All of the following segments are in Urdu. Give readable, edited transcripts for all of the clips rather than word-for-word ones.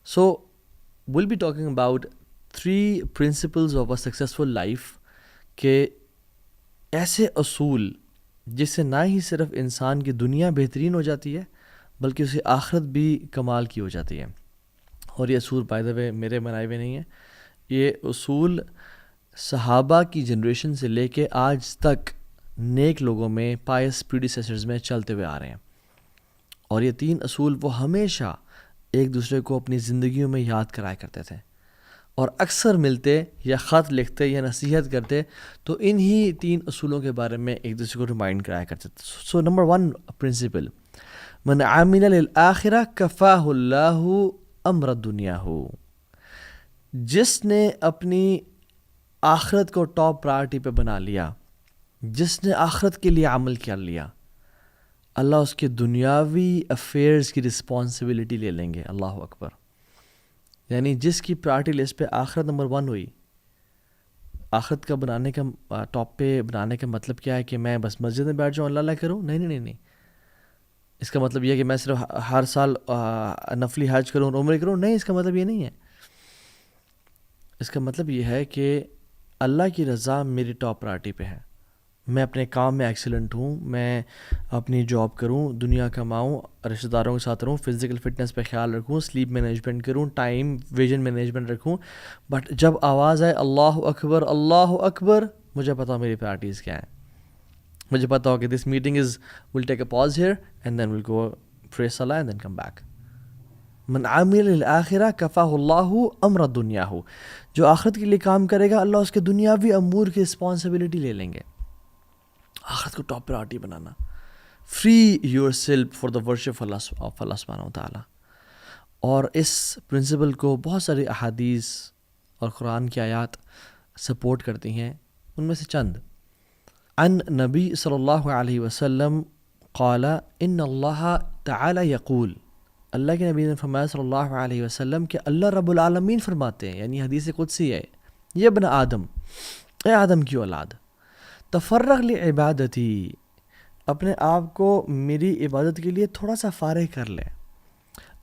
So we'll be talking about 3 principles of a successful life کہ ایسے اصول جس سے نہ ہی صرف انسان کی دنیا بہترین ہو جاتی ہے بلکہ اسے آخرت بھی کمال کی ہو جاتی ہے. اور یہ اصول بائی دا وے میرے بنائے ہوئے نہیں ہیں، یہ اصول صحابہ کی جنریشن سے لے کے آج تک نیک لوگوں میں پائس پریڈیسیسرز میں چلتے ہوئے آ رہے ہیں. اور یہ 3 اصول وہ ہمیشہ ایک دوسرے کو اپنی زندگیوں میں یاد کرایا کرتے تھے، اور اکثر ملتے یا خط لکھتے یا نصیحت کرتے تو انہی 3 اصولوں کے بارے میں ایک دوسرے کو ریمائنڈ کرایا کرتے تھے. سو نمبر 1 پرنسپل، من عمل للآخرہ کفاہ اللہ امر دنیا ہو. جس نے اپنی آخرت کو ٹاپ پرائرٹی پہ بنا لیا، جس نے آخرت کے لیے عمل کر لیا، اللہ اس کے دنیاوی افیئرز کی رسپانسبلٹی لے لیں گے. اللہ اکبر. یعنی جس کی پرائرٹی لسٹ پہ آخرت نمبر 1 ہوئی، آخرت کا بنانے کا ٹاپ پہ بنانے کا مطلب کیا ہے کہ میں بس مسجد میں بیٹھ جاؤں اللہ کروں؟ نہیں. اس کا مطلب یہ ہے کہ میں صرف ہر سال نفلی حج کروں اور عمرے کروں؟ نہیں، اس کا مطلب یہ نہیں ہے. اس کا مطلب یہ ہے کہ اللہ کی رضا میری ٹاپ پرائرٹی پہ ہے، میں اپنے کام میں ایکسیلنٹ ہوں، میں اپنی جاب کروں، دنیا کماؤں، رشتہ داروں کے ساتھ رہوں، فزیکل فٹنس پہ خیال رکھوں، سلیپ مینجمنٹ کروں، ٹائم ویژن مینجمنٹ رکھوں. بٹ جب آواز آئے اللہ اکبر، مجھے پتا ہو میری پرائرٹیز کیا ہیں. مجھے پتا ہو کہ this meeting will take a pause here and then will go pray صلاح اینڈ دین کم بیک. من عامل للآخرہ کفاہ اللہ امر دنیا ہو. جو آخرت کے لیے کام کرے گا اللہ اس کے دنیاوی امور کی رسپانسبلٹی لے لیں گے. آخرت کو ٹاپ پرائرٹی بنانا، free yourself for the worship of Allah سبحانہ و تعالیٰ. اور اس پرنسپل کو بہت ساری احادیث اور قرآن کی آیات سپورٹ کرتی ہیں. ان میں سے چند: عن نبی صلی اللہ علیہ وسلم قال ان اللہ تعالی یقول، اللہ کے نبی نے فرمایا صلی اللہ علیہ وسلم کہ اللہ رب العالمین فرماتے ہیں، یعنی حدیث قدسی ہے، یہ ابن آدم، اے آدم کی اولاد، تفرغ لعبادتی، اپنے آپ کو میری عبادت کے لیے تھوڑا سا فارغ کر لے.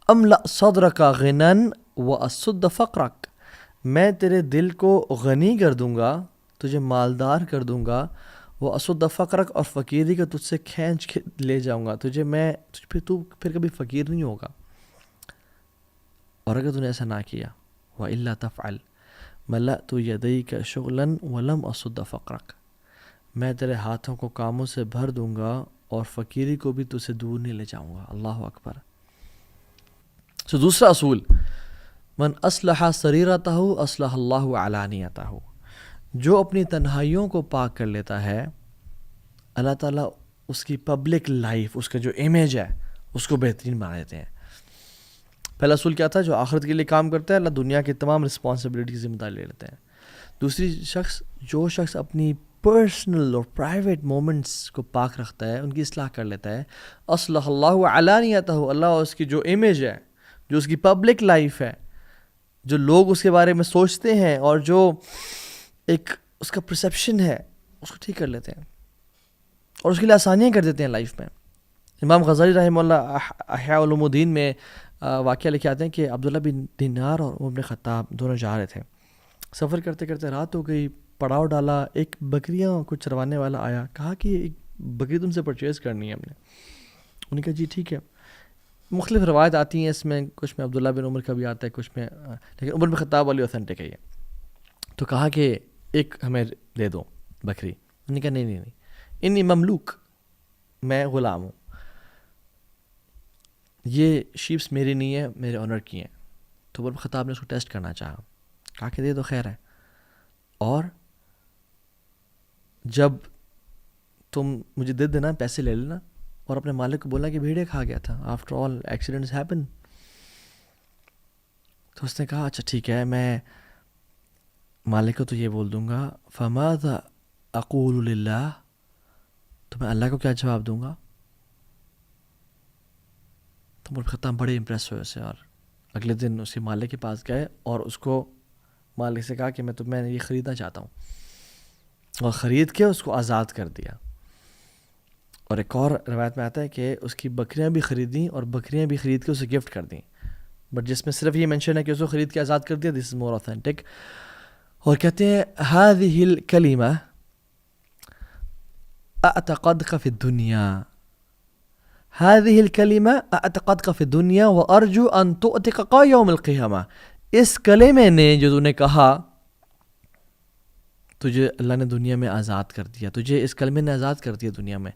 املا صدرک غنا واسد فقرک، میں تیرے دل کو غنی کر دوں گا، تجھے مالدار کر دوں گا، واسد فقرک، اور فقیری کا تجھ سے کھینچ کے لے جاؤں گا، تو پھر کبھی فقیر نہیں ہوگا. اور اگر تو نے ایسا نہ کیا، وَإِلَّا تَفْعَلْ مَلَأْتُ يَدَيْكَ شُغْلًا وَلَمْ أَصُدَّ فَقْرَكَ، میں تیرے ہاتھوں کو کاموں سے بھر دوں گا اور فقیری کو بھی تجھ سے دور نہیں لے جاؤں گا. اللہ اکبر. سو دوسرا اصول، من اصلح سریرتہ اصلح اللہ علانیتہ، جو اپنی تنہائیوں کو پاک کر لیتا ہے اللہ تعالیٰ اس کی پبلک لائف، اس کا جو امیج ہے اس کو بہترین بنا دیتے ہیں. پہلا اصول کیا تھا؟ جو آخرت کے لیے کام کرتا ہے اللہ دنیا کی تمام رسپانسبلٹی کی ذمہ داری لے لیتے ہیں. دوسری جو شخص اپنی پرسنل اور پرائیویٹ مومنٹس کو پاک رکھتا ہے، ان کی اصلاح کر لیتا ہے، اصلح اللہ علانیتہ، اللہ اس کی جو امیج ہے، جو اس کی پبلک لائف ہے، جو لوگ اس کے بارے میں سوچتے ہیں اور جو ایک اس کا پرسیپشن ہے، اس کو ٹھیک کر لیتے ہیں اور اس کے لیے آسانیاں کر دیتے ہیں لائف میں. امام غزالی رحمہ اللہ احیاء علوم الدین میں واقعہ لکھے آتے ہیں کہ عبداللہ بن دینار اور عمر بن خطاب دونوں جا رہے تھے. سفر کرتے کرتے رات ہو گئی، پڑاؤ ڈالا، ایک بکریاں کو چروانے والا آیا، کہا کہ ایک بکری تم سے پرچیز کرنی ہے ہم نے. انہوں نے کہا جی ٹھیک ہے. مختلف روایت آتی ہیں اس میں، کچھ میں عبداللہ بن عمر کا بھی آتا ہے، کچھ میں، لیکن عمر بن خطاب والی اوتھینٹک ہے یہ. تو کہا کہ ایک ہمیں دے دو بکری. انہوں نے کہا نہیں، انی مملوک، میں غلام ہوں، یہ شیپس میری نہیں ہے، میرے آنر کی ہیں. تو عمر بن خطاب نے اس کو ٹیسٹ کرنا چاہا، کہا کہ دے دو خیر ہے. اور جب تم مجھے دے دینا، پیسے لے لینا اور اپنے مالک کو بولا کہ بھیڑے کھا گیا تھا، آفٹر آل ایکسیڈنٹس ہیپن. تو اس نے کہا اچھا ٹھیک ہے، میں مالک کو تو یہ بول دوں گا، فماذا اقول للہ، تو میں اللہ کو کیا جواب دوں گا؟ تو عمر بن خطاب بڑے امپریس ہوئے اسے، اور اگلے دن اس کے مالک کے پاس گئے اور اس کو مالک سے کہا کہ میں یہ خریدنا چاہتا ہوں، اور خرید کے اس کو آزاد کر دیا. اور ایک اور روایت میں آتا ہے کہ اس کی بکریاں بھی خریدیں اور بکریاں بھی خرید کے اسے گفٹ کر دیں. بٹ جس میں صرف یہ مینشن ہے کہ اس کو خرید کے آزاد کر دیا، دس از مور اوتھینٹک. اور کہتے ہیں هذه الكلمة اعتقدك في الدنيا، هذه الكلمة اعتقدك في الدنيا وارجو ان تؤتقك يوم القيامة. اس کلمے نے جو تو نے کہا، تجھے اللہ نے دنیا میں آزاد کر دیا، تجھے اس کلمے نے آزاد کر دیا دنیا میں،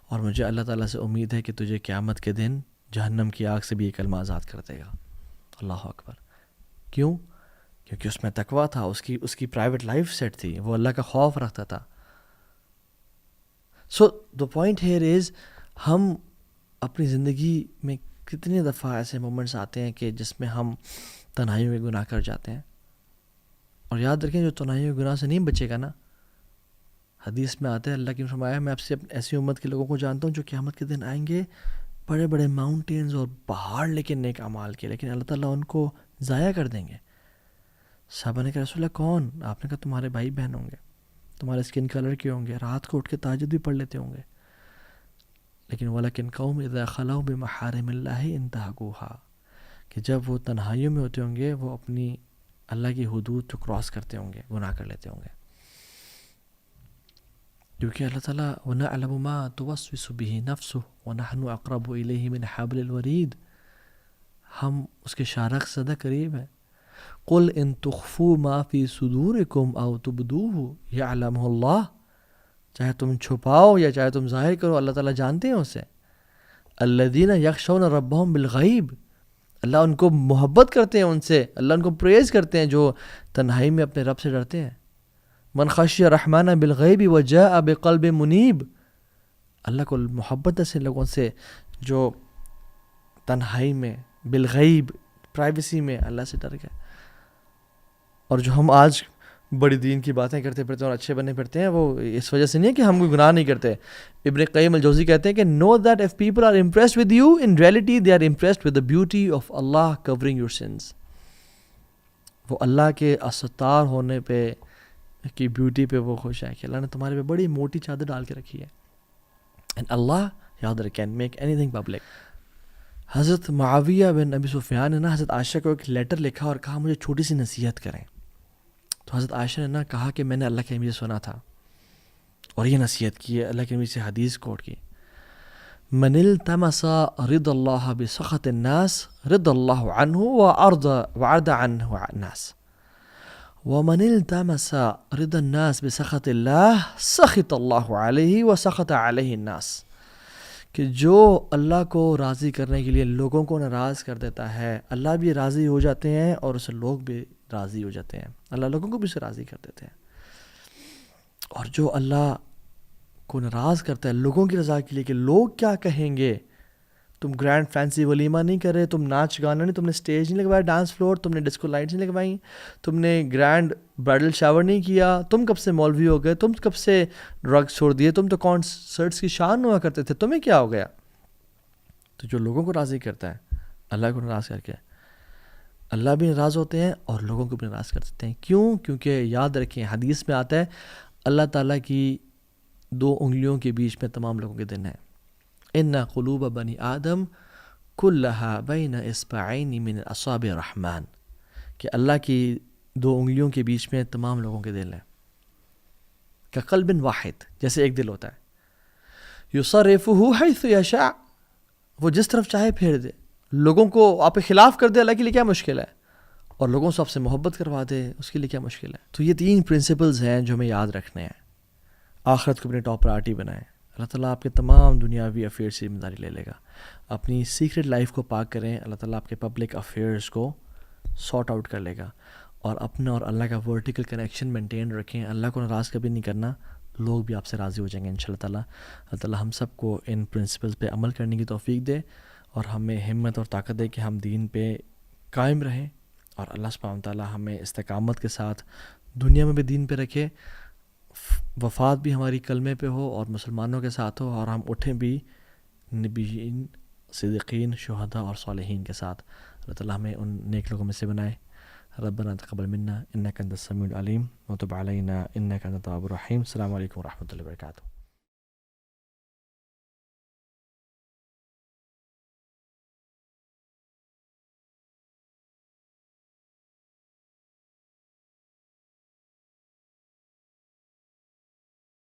اور مجھے اللہ تعالیٰ سے امید ہے کہ تجھے قیامت کے دن جہنم کی آگ سے بھی یہ کلمہ آزاد کر دے گا. اللہ اکبر. کیوں؟ کیونکہ اس میں تقویٰ تھا، اس کی پرائیویٹ لائف سیٹ تھی، وہ اللہ کا خوف رکھتا تھا. سو دا پوائنٹ ہیئر از، ہم اپنی زندگی میں کتنی دفعہ ایسے مومنٹس آتے ہیں کہ جس میں ہم تنہائیوں میں گناہ کر جاتے ہیں. اور یاد رکھیں جو تنہائیوں کے گناہ سے نہیں بچے گا نا، حدیث میں آتا ہے اللہ کی فرمایا میں آپ سے ایسی امت کے لوگوں کو جانتا ہوں جو قیامت کے دن آئیں گے بڑے بڑے ماؤنٹینز اور پہاڑ لیکن نیک اعمال کے، لیکن اللہ تعالیٰ ان کو ضائع کر دیں گے. صحابہ نے کہا رسول اللہ کون؟ آپ نے کہا تمہارے بھائی بہن ہوں گے، تمہارے اسکن کلر کے ہوں گے، رات کو اٹھ کے تہجد بھی پڑھ لیتے ہوں گے، لیکن وَلَكِنْ قَوْمٌ إِذَا خَلَوْا بِمَحَارِمِ اللَّهِ انْتَهَكُوهَا، کہ جب وہ تنہائیوں میں ہوتے ہوں گے وہ اپنی اللہ کی حدود کو کراس کرتے ہوں گے، گناہ کر لیتے ہوں گے. کیونکہ اللہ تعالیٰ وَنَعْلَمُ مَا تُوَسْوِسُ بِهِ نَفْسُهُ وَنَحْنُ أَقْرَبُ إِلَيْهِ مِنْ حَبْلِ الْوَرِيدِ، ہم اس کے شارخ سے زیادہ قریب ہیں. قُلْ إِن تُخْفُوا مَا فِي صُدُورِكُمْ أَوْ تُبْدُوهُ يَعْلَمُهُ اللَّهُ، چاہے تم چھپاؤ یا چاہے تم ظاہر کرو، اللہ تعالیٰ جانتے ہیں اسے. الَّذِينَ يَخْشَوْنَ رَبَّهُمْ بِالْغَيْبِ، اللہ ان کو محبت کرتے ہیں، ان سے اللہ ان کو پریز کرتے ہیں جو تنہائی میں اپنے رب سے ڈرتے ہیں. من خشی الرحمن بالغیب وجاء بقلب منیب، اللہ کو محبت ہے لوگوں سے جو تنہائی میں بالغیب پرائیویسی میں اللہ سے ڈر گئے. اور جو ہم آج بڑی دین کی باتیں کرتے پھرتے ہیں اور اچھے بنے پھرتے ہیں، وہ اس وجہ سے نہیں ہے کہ ہم کوئی گناہ نہیں کرتے. ابن قیم الجوزی کہتے ہیں کہ know that if people are impressed with you, in reality they are impressed with the beauty of Allah covering your sins. وہ اللہ کے استار ہونے پہ کی بیوٹی پہ وہ خوش ہے کہ اللہ نے تمہارے پہ بڑی موٹی چادر ڈال کے رکھی ہے. and Allah یاد رکھیں can make anything public. حضرت معاویہ بن ابی سفیان نے نا حضرت عائشہ کو ایک لیٹر لکھا اور کہا مجھے چھوٹی سی نصیحت کریں. تو حضرت عائشہ نے نا کہا کہ میں نے اللہ کے نبی سے سنا تھا اور یہ نصیحت کی ہے، اللہ کے نبی سے حدیث کوٹ کی، من التمس رضا اللہ بسخط الناس رضا اللہ عنہ وعرض عنہ الناس، ومن التمس رضا الناس بسخط اللہ سخط اللہ علیہ وسخط علیہ الناس، کہ جو اللہ کو راضی کرنے کے لیے لوگوں کو ناراض کر دیتا ہے اللہ بھی راضی ہو جاتے ہیں اور اسے لوگ بھی راضی ہو جاتے ہیں، اللہ لوگوں کو بھی اسے راضی کر دیتے ہیں. اور جو اللہ کو ناراض کرتا ہے لوگوں کی رضا کے لیے کہ لوگ کیا کہیں گے، تم گرینڈ فینسی ولیمہ نہیں کر رہے، تم ناچ گانا نہیں، تم نے اسٹیج نہیں لگوایا ڈانس فلور، تم نے ڈسکو لائٹس نہیں لگوائیں، تم نے گرینڈ برائڈل شاور نہیں کیا، تم کب سے مولوی ہو گئے، تم کب سے ڈرگس چھوڑ دیے، تم تو کانسرٹس کی شان ہوا کرتے تھے، تمہیں کیا ہو گیا. تو جو لوگوں کو راضی کرتا ہے اللہ کو ناراض کر کے، اللہ بھی ناراض ہوتے ہیں اور لوگوں کو بھی ناراض کر دیتے ہیں. کیوں؟ کیونکہ یاد رکھیں حدیث میں آتا ہے اللہ تعالیٰ کی 2 انگلیوں کے بیچ میں تمام لوگوں کے دن ہیں. ان قلوب بنی آدم کلھا بین اصبعین من اصابع الرحمن، کہ اللہ کی 2 انگلیوں کے بیچ میں تمام لوگوں کے دل ہیں. کقلب واحد، جیسے ایک دل ہوتا ہے، یصرفہ حیث یشاء، وہ جس طرف چاہے پھیر دے، لوگوں کو آپ کے خلاف کر دے، اللہ کے لیے کیا مشکل ہے، اور لوگوں سے آپ سے محبت کروا دے، اس کے لیے کیا مشکل ہے. تو یہ 3 پرنسپلز ہیں جو ہمیں یاد رکھنے ہیں. آخرت کو اپنی ٹاپ پرائرٹی بنائیں، اللہ تعالیٰ آپ کے تمام دنیاوی افیئرس کی ذمہ داری لے لے گا. اپنی سیکرٹ لائف کو پاک کریں، اللہ تعالیٰ آپ کے پبلک افیئرس کو سارٹ آؤٹ کر لے گا. اور اپنا اور اللہ کا ورٹیکل کنیکشن مینٹین رکھیں، اللہ کو ناراض کبھی نہیں کرنا، لوگ بھی آپ سے راضی ہو جائیں گے انشاءاللہ تعالیٰ. اللہ تعالیٰ ہم سب کو ان پرنسپلز پہ عمل کرنے کی توفیق دے اور ہمیں ہمت اور طاقت دے کہ ہم دین پہ قائم رہیں، اور اللہ سبحانہ تعالیٰ ہمیں استقامت کے ساتھ دنیا میں بھی دین پہ رکھے، وفات بھی ہماری کلمے پہ ہو اور مسلمانوں کے ساتھ ہو، اور ہم اٹھیں بھی نبیین، صدیقین، شہداء اور صالحین کے ساتھ. اللہ تعالیٰ ہمیں ان نیک لوگوں میں سے بنائے. ربنا تقبل منا انک انت السمیع العلیم وتب علینا انک انت التواب الرحیم. السلام علیکم ورحمۃ اللہ وبرکاتہ.